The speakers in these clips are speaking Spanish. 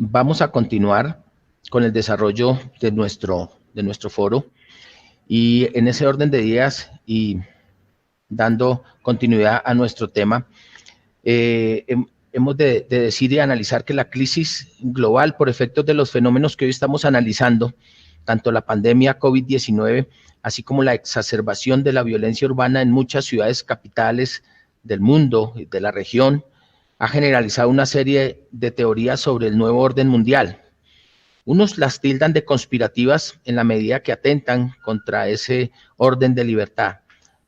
vamos a continuar con el desarrollo de nuestro foro y en ese orden de ideas y dando continuidad a nuestro tema, hemos de decir y analizar que la crisis global por efectos de los fenómenos que hoy estamos analizando, tanto la pandemia COVID-19, así como la exacerbación de la violencia urbana en muchas ciudades capitales del mundo y de la región, ha generalizado una serie de teorías sobre el nuevo orden mundial. Unos las tildan de conspirativas en la medida que atentan contra ese orden de libertad.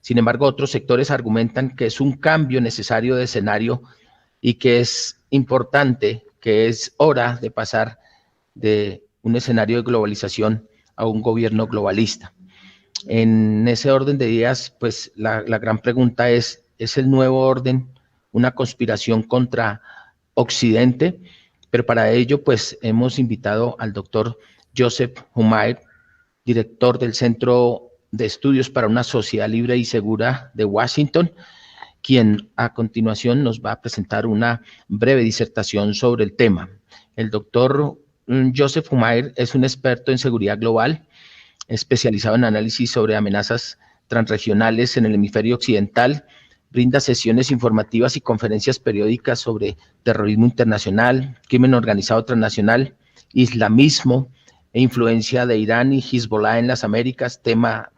Sin embargo, otros sectores argumentan que es un cambio necesario de escenario y que es importante, que es hora de pasar de un escenario de globalización a un gobierno globalista. En ese orden de ideas, pues la gran pregunta ¿es el nuevo orden una conspiración contra Occidente? Pero para ello, pues hemos invitado al doctor Joseph Humait, director del Centro de Estudios para una Sociedad Libre y Segura de Washington, quien a continuación nos va a presentar una breve disertación sobre el tema. El doctor Joseph Humait es un experto en seguridad global, especializado en análisis sobre amenazas transregionales en el hemisferio occidental, brinda sesiones informativas y conferencias periódicas sobre terrorismo internacional, crimen organizado transnacional, islamismo e influencia de Irán y Hezbollah en las Américas, tema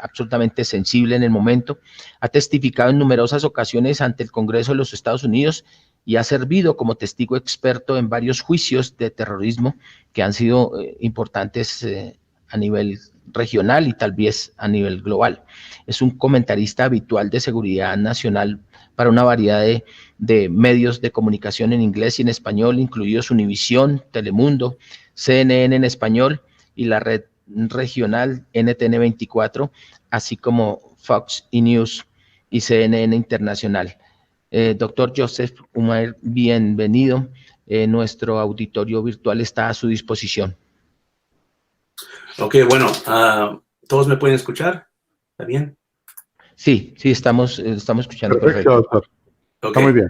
absolutamente sensible en el momento. Ha testificado en numerosas ocasiones ante el Congreso de los Estados Unidos y ha servido como testigo experto en varios juicios de terrorismo que han sido importantes a nivel regional y tal vez a nivel global. Es un comentarista habitual de seguridad nacional para una variedad de medios de comunicación en inglés y en español, incluidos Univisión, Telemundo, CNN en español y la red regional NTN 24, así como Fox News y CNN Internacional. Doctor Joseph Humait, bienvenido. Nuestro auditorio virtual está a su disposición. Ok, bueno, ¿todos me pueden escuchar? ¿Está bien? Sí, estamos escuchando. Perfecto, doctor. Okay. Está muy bien.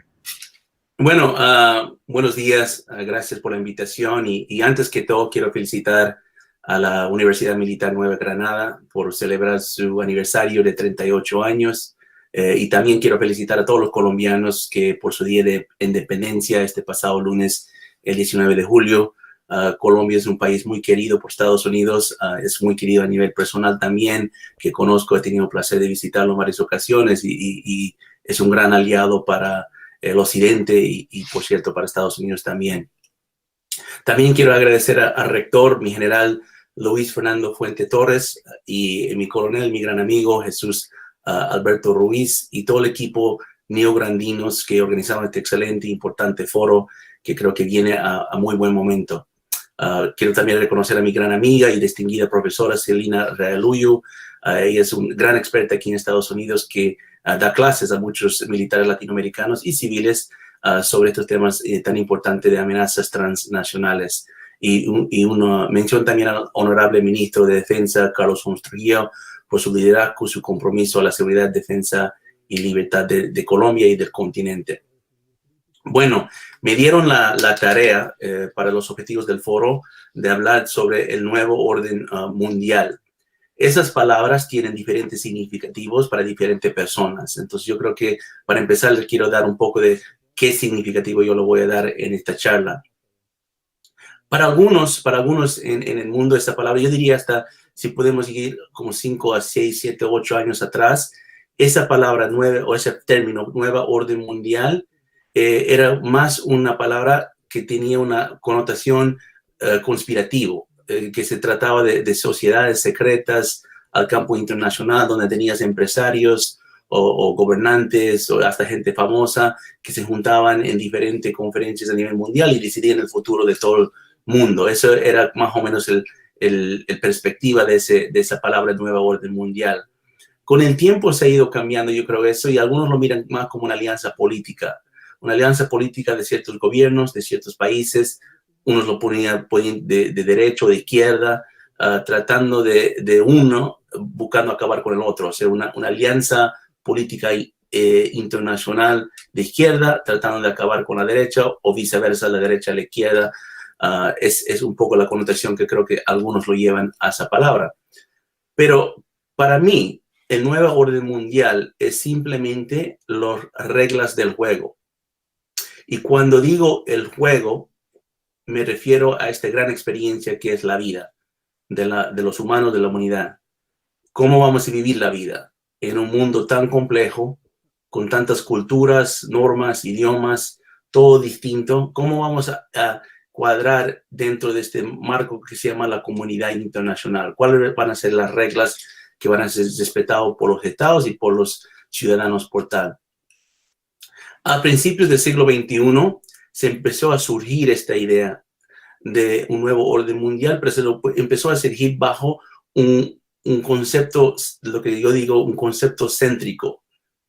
Bueno, buenos días, gracias por la invitación y antes que todo quiero felicitar a la Universidad Militar Nueva Granada por celebrar su aniversario de 38 años y también quiero felicitar a todos los colombianos que por su día de independencia este pasado lunes, el 19 de julio, Colombia es un país muy querido por Estados Unidos, es muy querido a nivel personal también, que conozco, he tenido el placer de visitarlo en varias ocasiones y es un gran aliado para el occidente y por cierto, para Estados Unidos también. También quiero agradecer al rector, mi general Luis Fernando Fuente Torres y mi coronel, mi gran amigo Jesús Alberto Ruiz y todo el equipo neograndinos que organizaron este excelente e importante foro que creo que viene a muy buen momento. Quiero también reconocer a mi gran amiga y distinguida profesora Celina Realuyu. Ella es una gran experta aquí en Estados Unidos que da clases a muchos militares latinoamericanos y civiles sobre estos temas tan importantes de amenazas transnacionales. Y una mención también al honorable ministro de Defensa, Carlos Holmes Trujillo, por su liderazgo, su compromiso a la seguridad, defensa y libertad de Colombia y del continente. Bueno, me dieron la tarea para los objetivos del foro de hablar sobre el nuevo orden mundial. Esas palabras tienen diferentes significativos para diferentes personas. Entonces yo creo que para empezar les quiero dar un poco de qué significativo yo lo voy a dar en esta charla. Para algunos en el mundo esta palabra, yo diría hasta si podemos ir como 5 a 6, 7, 8 años atrás, esa palabra nueva o ese término nueva orden mundial era más una palabra que tenía una connotación conspirativo, que se trataba de sociedades secretas al campo internacional donde tenías empresarios o gobernantes o hasta gente famosa que se juntaban en diferentes conferencias a nivel mundial y decidían el futuro de todo el mundo. Eso era más o menos el perspectiva de esa palabra nueva orden mundial. Con el tiempo se ha ido cambiando, yo creo eso, y algunos lo miran más como una alianza política de ciertos gobiernos, de ciertos países. Unos lo ponían de derecha o de izquierda, tratando de uno, buscando acabar con el otro. O sea, una alianza política internacional de izquierda, tratando de acabar con la derecha, o viceversa, la derecha a la izquierda, Es un poco la connotación que creo que algunos lo llevan a esa palabra. Pero para mí, el nuevo orden mundial es simplemente las reglas del juego. Y cuando digo el juego, me refiero a esta gran experiencia que es la vida de los humanos, de la humanidad. ¿Cómo vamos a vivir la vida en un mundo tan complejo, con tantas culturas, normas, idiomas, todo distinto? ¿Cómo vamos a cuadrar dentro de este marco que se llama la comunidad internacional? ¿Cuáles van a ser las reglas que van a ser respetadas por los estados y por los ciudadanos por tal? A principios del siglo XXI se empezó a surgir esta idea de un nuevo orden mundial, pero se empezó a surgir bajo un concepto, lo que yo digo, un concepto céntrico,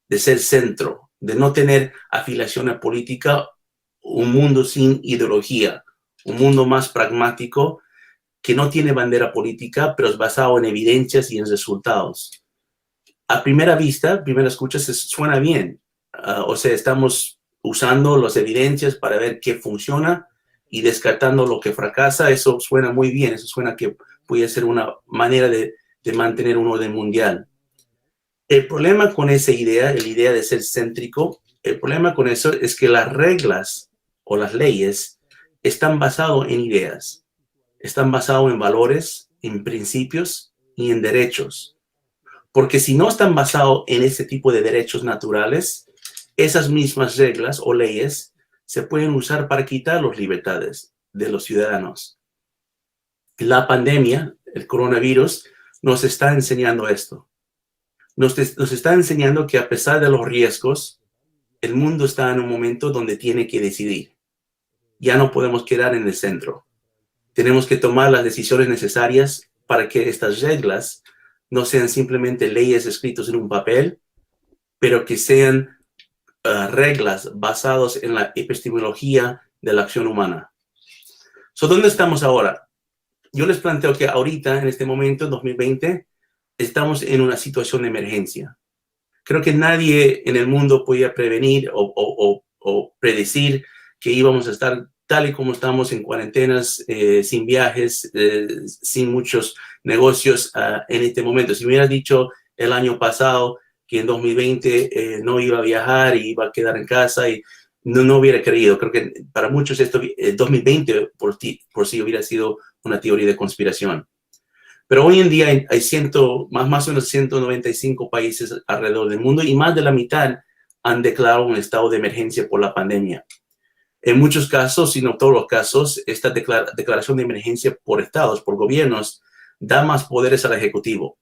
de ser centro, de no tener afiliación a política, un mundo sin ideología, un mundo más pragmático, que no tiene bandera política, pero es basado en evidencias y en resultados. A primera vista, primera escucha, suena bien. O sea, estamos usando las evidencias para ver qué funciona y descartando lo que fracasa. Eso suena muy bien. Eso suena que puede ser una manera de mantener un orden mundial. El problema con esa idea, la idea de ser céntrico, el problema con eso es que las reglas o las leyes están basadas en ideas, están basadas en valores, en principios y en derechos. Porque si no están basados en ese tipo de derechos naturales, esas mismas reglas o leyes se pueden usar para quitar las libertades de los ciudadanos. La pandemia, el coronavirus, nos está enseñando esto. Nos está enseñando que a pesar de los riesgos, el mundo está en un momento donde tiene que decidir. Ya no podemos quedar en el centro. Tenemos que tomar las decisiones necesarias para que estas reglas no sean simplemente leyes escritas en un papel, pero que sean reglas basadas en la epistemología de la acción humana. ¿Dónde estamos ahora? Yo les planteo que ahorita, en este momento, en 2020, estamos en una situación de emergencia. Creo que nadie en el mundo podía prevenir o predecir que íbamos a estar tal y como estamos en cuarentenas, sin viajes, sin muchos negocios en este momento. Si me hubieras dicho el año pasado que en 2020 no iba a viajar y iba a quedar en casa, y no hubiera creído. Creo que para muchos esto 2020 por sí hubiera sido una teoría de conspiración. Pero hoy en día hay más o menos 195 países alrededor del mundo y más de la mitad han declarado un estado de emergencia por la pandemia. En muchos casos, si no todos los casos, esta declaración de emergencia por estados, por gobiernos, da más poderes al Ejecutivo.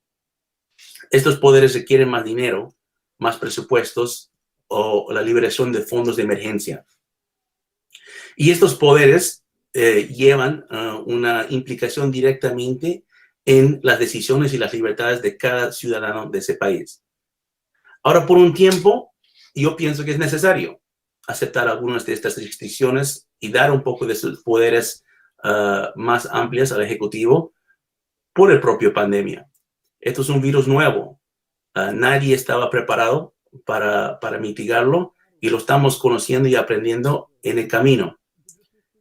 Estos poderes requieren más dinero, más presupuestos o la liberación de fondos de emergencia. Y estos poderes llevan una implicación directamente en las decisiones y las libertades de cada ciudadano de ese país. Ahora, por un tiempo, yo pienso que es necesario aceptar algunas de estas restricciones y dar un poco de sus poderes más amplios al Ejecutivo por el propio pandemia. Esto es un virus nuevo. Nadie estaba preparado para mitigarlo y lo estamos conociendo y aprendiendo en el camino.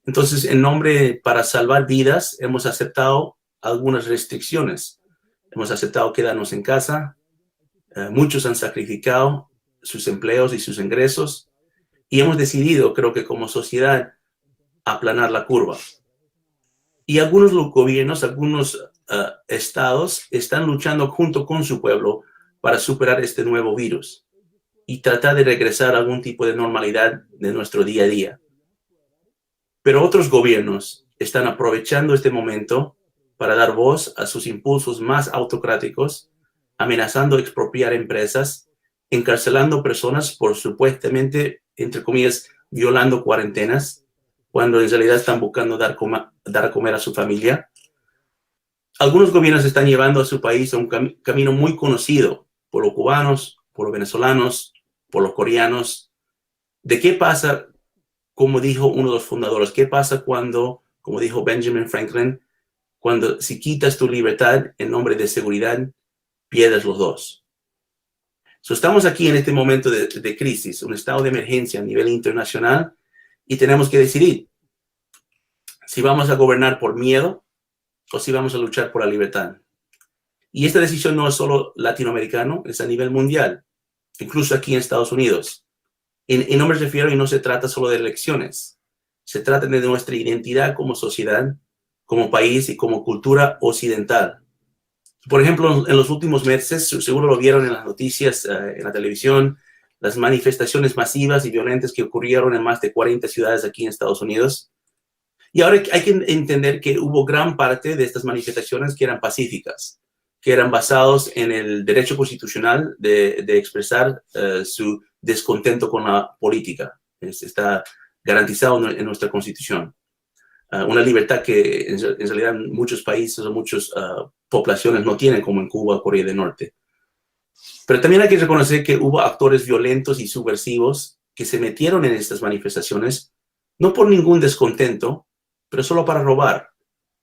Entonces, en nombre para salvar vidas, hemos aceptado algunas restricciones. Hemos aceptado quedarnos en casa. Muchos han sacrificado sus empleos y sus ingresos. Y hemos decidido, creo que como sociedad, aplanar la curva. Y algunos gobiernos, algunos estados están luchando junto con su pueblo para superar este nuevo virus y tratar de regresar a algún tipo de normalidad de nuestro día a día. Pero otros gobiernos están aprovechando este momento para dar voz a sus impulsos más autocráticos, amenazando expropiar empresas, encarcelando personas por supuestamente, entre comillas, violando cuarentenas, cuando en realidad están buscando dar a comer a su familia. Algunos gobiernos están llevando a su país a un camino muy conocido por los cubanos, por los venezolanos, por los coreanos. ¿De qué pasa? Como dijo uno de los fundadores, ¿qué pasa cuando, como dijo Benjamin Franklin, cuando si quitas tu libertad en nombre de seguridad, pierdes los dos? Estamos aquí en este momento de crisis, un estado de emergencia a nivel internacional y tenemos que decidir. Si vamos a gobernar por miedo o si vamos a luchar por la libertad. Y esta decisión no es solo latinoamericano, es a nivel mundial, incluso aquí en Estados Unidos. Y no me refiero, y no se trata solo de elecciones, se trata de nuestra identidad como sociedad, como país y como cultura occidental. Por ejemplo, en los últimos meses, seguro lo vieron en las noticias, en la televisión, las manifestaciones masivas y violentas que ocurrieron en más de 40 ciudades aquí en Estados Unidos. Y ahora hay que entender que hubo gran parte de estas manifestaciones que eran pacíficas, que eran basados en el derecho constitucional de expresar su descontento con la política. Está garantizado en nuestra Constitución. Una libertad que en realidad en muchos países o muchas poblaciones no tienen, como en Cuba o Corea del Norte. Pero también hay que reconocer que hubo actores violentos y subversivos que se metieron en estas manifestaciones, no por ningún descontento, pero solo para robar,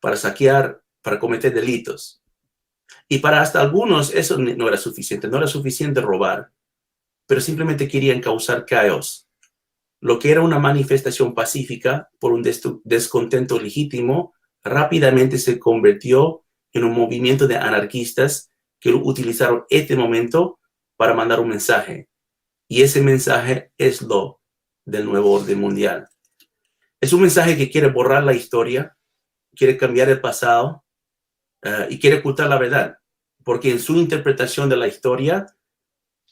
para saquear, para cometer delitos. Y para hasta algunos eso no era suficiente robar, pero simplemente querían causar caos. Lo que era una manifestación pacífica por un descontento legítimo, rápidamente se convirtió en un movimiento de anarquistas que utilizaron este momento para mandar un mensaje. Y ese mensaje es lo del nuevo orden mundial. Es un mensaje que quiere borrar la historia, quiere cambiar el pasado y quiere ocultar la verdad. Porque en su interpretación de la historia,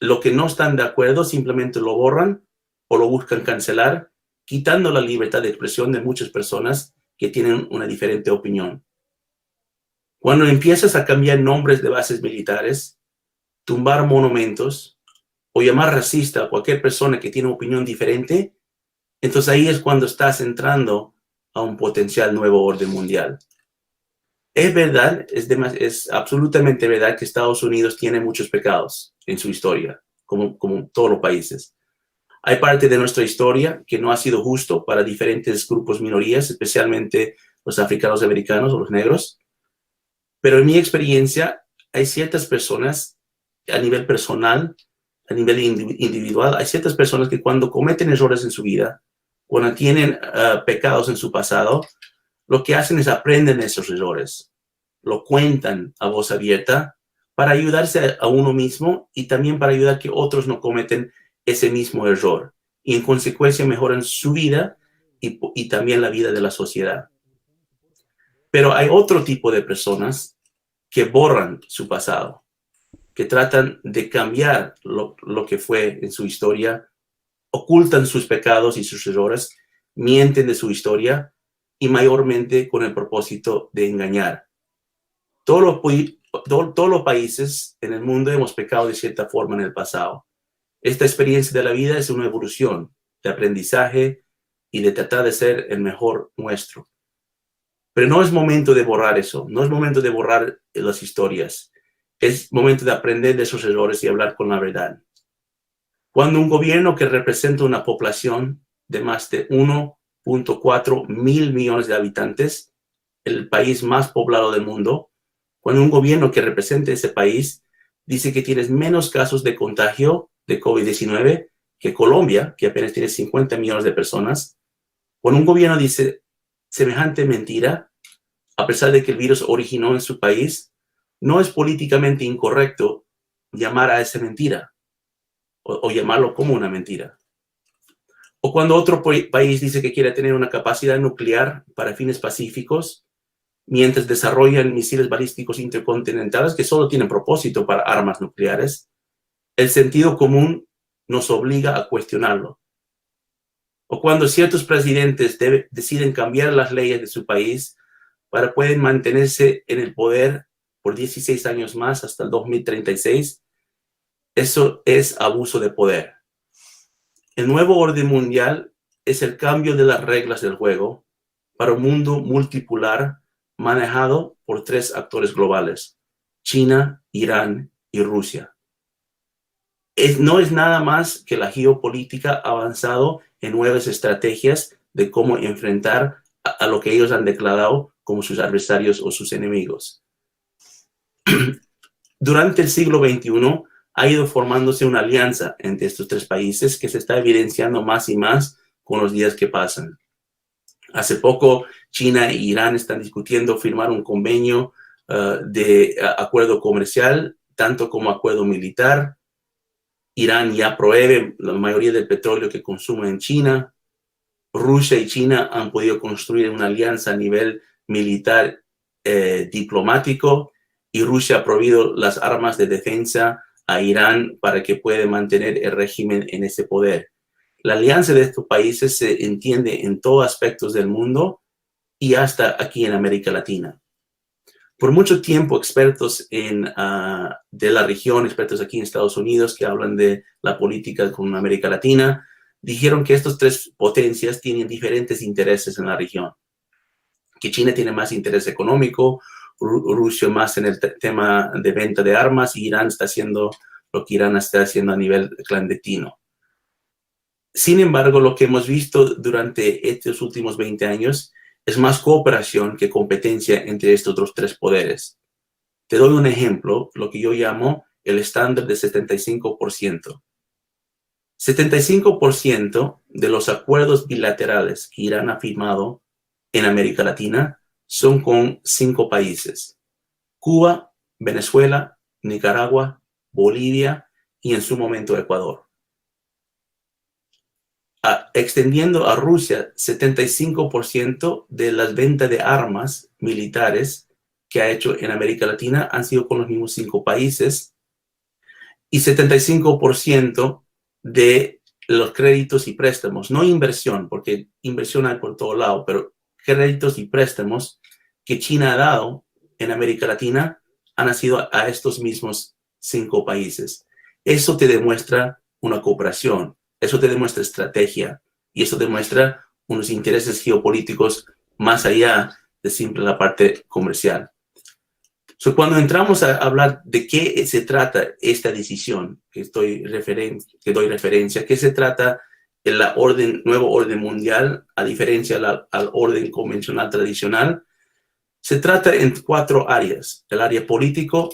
lo que no están de acuerdo simplemente lo borran o lo buscan cancelar, quitando la libertad de expresión de muchas personas que tienen una diferente opinión. Cuando empiezas a cambiar nombres de bases militares, tumbar monumentos o llamar racista a cualquier persona que tiene una opinión diferente, entonces ahí es cuando estás entrando a un potencial nuevo orden mundial. Es verdad, es absolutamente verdad que Estados Unidos tiene muchos pecados en su historia, como todos los países. Hay parte de nuestra historia que no ha sido justo para diferentes grupos minorías, especialmente los africanos americanos o los negros. Pero en mi experiencia, hay ciertas personas a nivel personal, a nivel individual, hay ciertas personas que cuando cometen errores en su vida, cuando tienen pecados en su pasado, lo que hacen es aprenden esos errores, lo cuentan a voz abierta para ayudarse a uno mismo y también para ayudar a que otros no cometen ese mismo error y en consecuencia mejoran su vida y también la vida de la sociedad. Pero hay otro tipo de personas que borran su pasado, que tratan de cambiar lo que fue en su historia, ocultan sus pecados y sus errores, mienten de su historia y mayormente con el propósito de engañar. Todos los países en el mundo hemos pecado de cierta forma en el pasado. Esta experiencia de la vida es una evolución de aprendizaje y de tratar de ser el mejor nuestro. Pero no es momento de borrar eso, no es momento de borrar las historias. Es momento de aprender de esos errores y hablar con la verdad. Cuando un gobierno que representa una población de más de 1.4 mil millones de habitantes, el país más poblado del mundo, cuando un gobierno que representa ese país dice que tienes menos casos de contagio de COVID-19 que Colombia, que apenas tiene 50 millones de personas, cuando un gobierno dice semejante mentira, a pesar de que el virus originó en su país, no es políticamente incorrecto llamar a esa mentira o llamarlo como una mentira. O cuando otro país dice que quiere tener una capacidad nuclear para fines pacíficos, mientras desarrollan misiles balísticos intercontinentales que solo tienen propósito para armas nucleares, el sentido común nos obliga a cuestionarlo. O cuando ciertos presidentes deciden cambiar las leyes de su país para poder mantenerse en el poder por 16 años más hasta el 2036, eso es abuso de poder. El nuevo orden mundial es el cambio de las reglas del juego para un mundo multipolar manejado por 3 actores globales: China, Irán y Rusia. No es nada más que la geopolítica avanzado en nuevas estrategias de cómo enfrentar a lo que ellos han declarado como sus adversarios o sus enemigos. Durante el siglo XXI ha ido formándose una alianza entre estos 3 países que se está evidenciando más y más con los días que pasan. Hace poco, China e Irán están discutiendo firmar un convenio de acuerdo comercial, tanto como acuerdo militar. Irán ya provee la mayoría del petróleo que consume en China. Rusia y China han podido construir una alianza a nivel militar diplomático, y Rusia ha proveído las armas de defensa a Irán para que pueda mantener el régimen en ese poder. La alianza de estos países se entiende en todos aspectos del mundo y hasta aquí en América Latina. Por mucho tiempo, expertos de la región, expertos aquí en Estados Unidos que hablan de la política con América Latina, dijeron que estas tres potencias tienen diferentes intereses en la región. Que China tiene más interés económico, Rusia más en el tema de venta de armas, y Irán está haciendo lo que Irán está haciendo a nivel clandestino. Sin embargo, lo que hemos visto durante estos últimos 20 años es más cooperación que competencia entre estos otros tres poderes. Te doy un ejemplo, lo que yo llamo el estándar de 75%. 75% de los acuerdos bilaterales que Irán ha firmado en América Latina son con 5 países: Cuba, Venezuela, Nicaragua, Bolivia y en su momento Ecuador. Extendiendo a Rusia, 75% de las ventas de armas militares que ha hecho en América Latina han sido con los mismos 5 países, y 75% de los créditos y préstamos, no inversión, porque inversión hay por todo lado, pero créditos y préstamos que China ha dado en América Latina han sido a estos mismos 5 países. Eso te demuestra una cooperación, eso te demuestra estrategia, y eso demuestra unos intereses geopolíticos más allá de simple la parte comercial. Cuando entramos a hablar de qué se trata esta decisión que doy referencia, qué se trata el nuevo orden mundial, a diferencia al orden convencional tradicional, se trata en 4 áreas: el área político,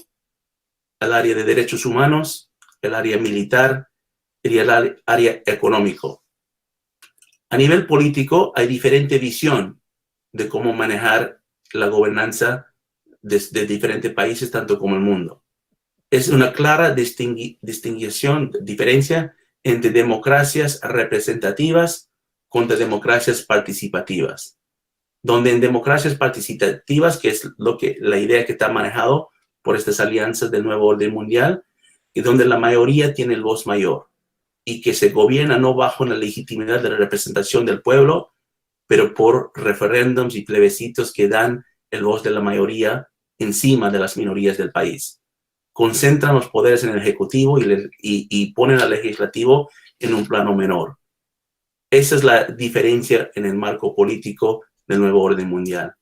el área de derechos humanos, el área militar y el área económico. A nivel político hay diferente visión de cómo manejar la gobernanza de diferentes países, tanto como el mundo. Es una clara diferencia entre democracias representativas contra democracias participativas. Donde en democracias participativas, que es la idea que está manejado por estas alianzas del nuevo orden mundial, y donde la mayoría tiene el voz mayor, y que se gobierna no bajo la legitimidad de la representación del pueblo, pero por referéndums y plebiscitos que dan el voz de la mayoría encima de las minorías del país. Concentran los poderes en el ejecutivo y ponen al legislativo en un plano menor. Esa es la diferencia en el marco político del nuevo orden mundial.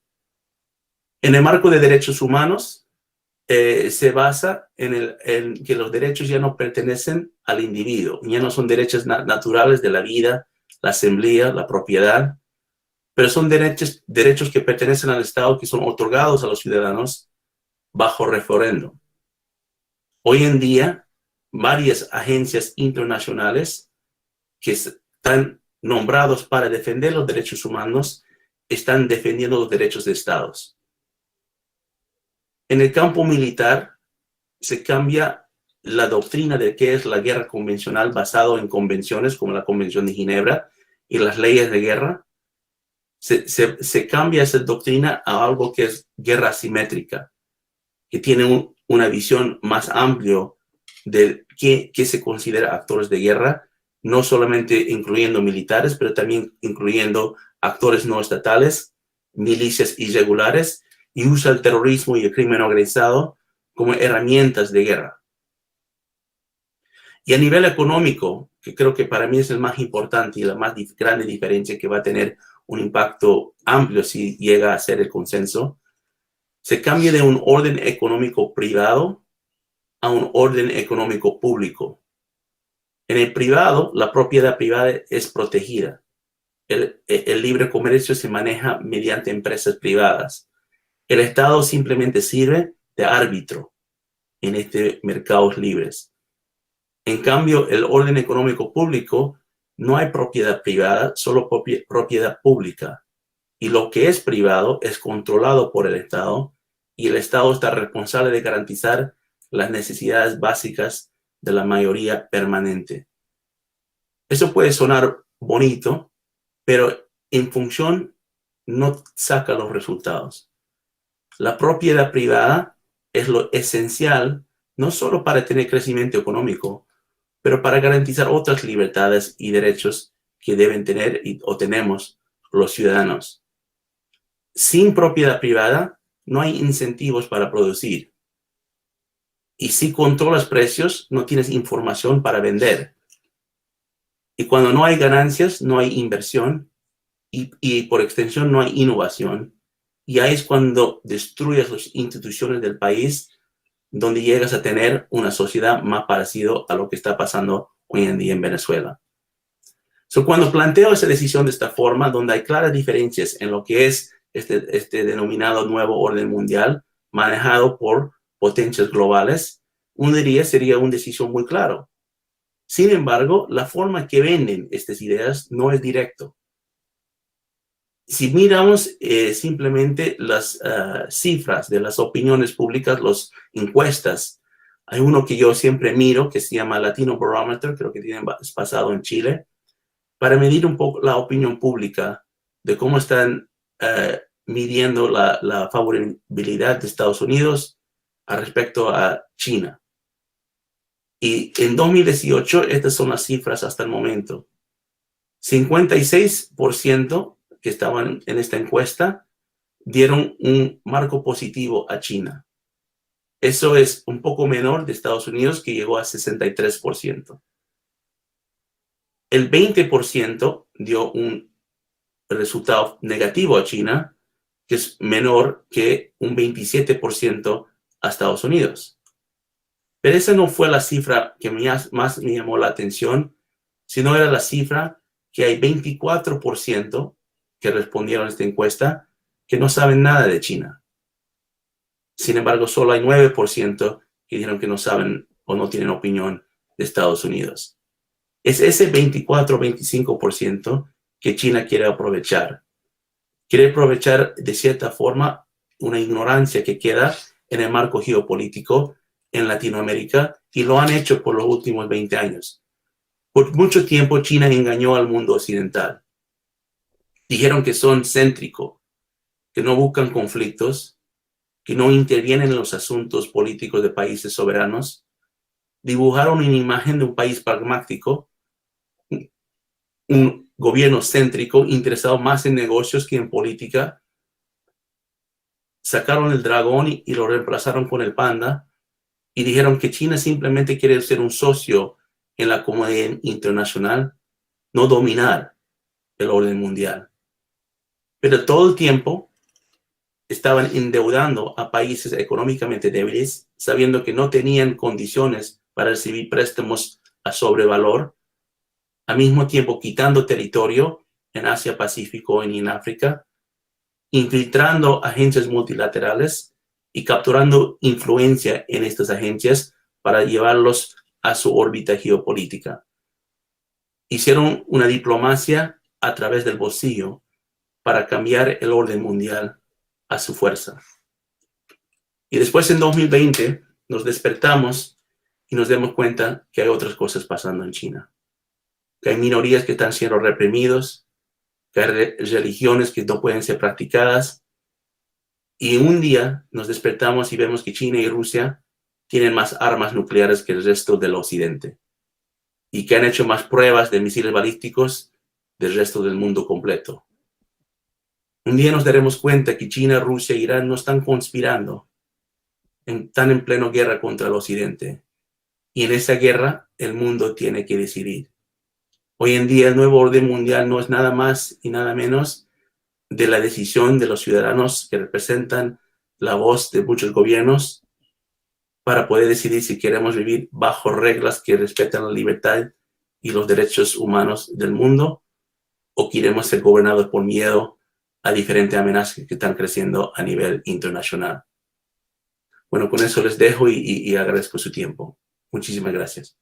En el marco de derechos humanos, se basa en que los derechos ya no pertenecen al individuo, ya no son derechos naturales de la vida, la asamblea, la propiedad, pero son derechos que pertenecen al Estado, que son otorgados a los ciudadanos bajo referéndum. Hoy en día, varias agencias internacionales que están nombrados para defender los derechos humanos están defendiendo los derechos de Estados. En el campo militar, se cambia la doctrina de qué es la guerra convencional basado en convenciones como la Convención de Ginebra y las leyes de guerra. Se cambia esa doctrina a algo que es guerra asimétrica, que tiene una visión más amplia de qué se considera actores de guerra, no solamente incluyendo militares, pero también incluyendo actores no estatales, milicias irregulares, y usa el terrorismo y el crimen organizado como herramientas de guerra. Y a nivel económico, que creo que para mí es el más importante y la más grande diferencia, que va a tener un impacto amplio si llega a ser el consenso, se cambia de un orden económico privado a un orden económico público. En el privado, la propiedad privada es protegida. El libre comercio se maneja mediante empresas privadas. El Estado simplemente sirve de árbitro en estos mercados libres. En cambio, el orden económico público, no hay propiedad privada, solo propiedad pública. y lo que es privado es controlado por el Estado, y el Estado está responsable de garantizar las necesidades básicas de la mayoría permanente. Eso puede sonar bonito, pero en función no saca los resultados. La propiedad privada es lo esencial, no solo para tener crecimiento económico, pero para garantizar otras libertades y derechos que deben tener o tenemos los ciudadanos. Sin propiedad privada no hay incentivos para producir. Y si controlas precios, no tienes información para vender. Y cuando no hay ganancias, no hay inversión y por extensión no hay innovación. Y ahí es cuando destruyes las instituciones del país, donde llegas a tener una sociedad más parecida a lo que está pasando hoy en día en Venezuela. Cuando planteo esa decisión de esta forma, donde hay claras diferencias en lo que es este denominado nuevo orden mundial, manejado por potencias globales, uno diría sería una decisión muy clara. Sin embargo, la forma que venden estas ideas no es directo. Si miramos simplemente las cifras de las opiniones públicas, las encuestas, hay uno que yo siempre miro que se llama Latino Barometer, creo que tiene pasado en Chile, para medir un poco la opinión pública de cómo están midiendo la favorabilidad de Estados Unidos respecto a China. Y en 2018, estas son las cifras hasta el momento. 56% que estaban en esta encuesta dieron un marco positivo a China. Eso es un poco menor de Estados Unidos, que llegó a 63%. El 20% dio un resultado negativo a China, que es menor que un 27% a Estados Unidos. Pero esa no fue la cifra que más me llamó la atención, sino era la cifra que hay 24% que respondieron a esta encuesta que no saben nada de China. Sin embargo, solo hay 9% que dijeron que no saben o no tienen opinión de Estados Unidos. Es ese 24-25% que China quiere aprovechar. Quiere aprovechar de cierta forma una ignorancia que queda en el marco geopolítico en Latinoamérica, y lo han hecho por los últimos 20 años. Por mucho tiempo China engañó al mundo occidental. Dijeron que son céntricos, que no buscan conflictos, que no intervienen en los asuntos políticos de países soberanos. Dibujaron una imagen de un país pragmático, un gobierno céntrico interesado más en negocios que en política. Sacaron el dragón y lo reemplazaron con el panda, y dijeron que China simplemente quiere ser un socio en la comunidad internacional, no dominar el orden mundial. Pero todo el tiempo estaban endeudando a países económicamente débiles, sabiendo que no tenían condiciones para recibir préstamos a sobrevalor, al mismo tiempo quitando territorio en Asia-Pacífico y en África, infiltrando agencias multilaterales y capturando influencia en estas agencias para llevarlos a su órbita geopolítica. Hicieron una diplomacia a través del bolsillo para cambiar el orden mundial a su fuerza. Y después, en 2020, nos despertamos y nos damos cuenta que hay otras cosas pasando en China. Que hay minorías que están siendo reprimidos, que hay religiones que no pueden ser practicadas. Y un día nos despertamos y vemos que China y Rusia tienen más armas nucleares que el resto del occidente, y que han hecho más pruebas de misiles balísticos del resto del mundo completo. Un día nos daremos cuenta que China, Rusia e Irán no están conspirando, están en pleno guerra contra el occidente. Y en esa guerra el mundo tiene que decidir. Hoy en día el nuevo orden mundial no es nada más y nada menos de la decisión de los ciudadanos que representan la voz de muchos gobiernos, para poder decidir si queremos vivir bajo reglas que respetan la libertad y los derechos humanos del mundo, o queremos ser gobernados por miedo a diferentes amenazas que están creciendo a nivel internacional. Bueno, con eso les dejo y agradezco su tiempo. Muchísimas gracias.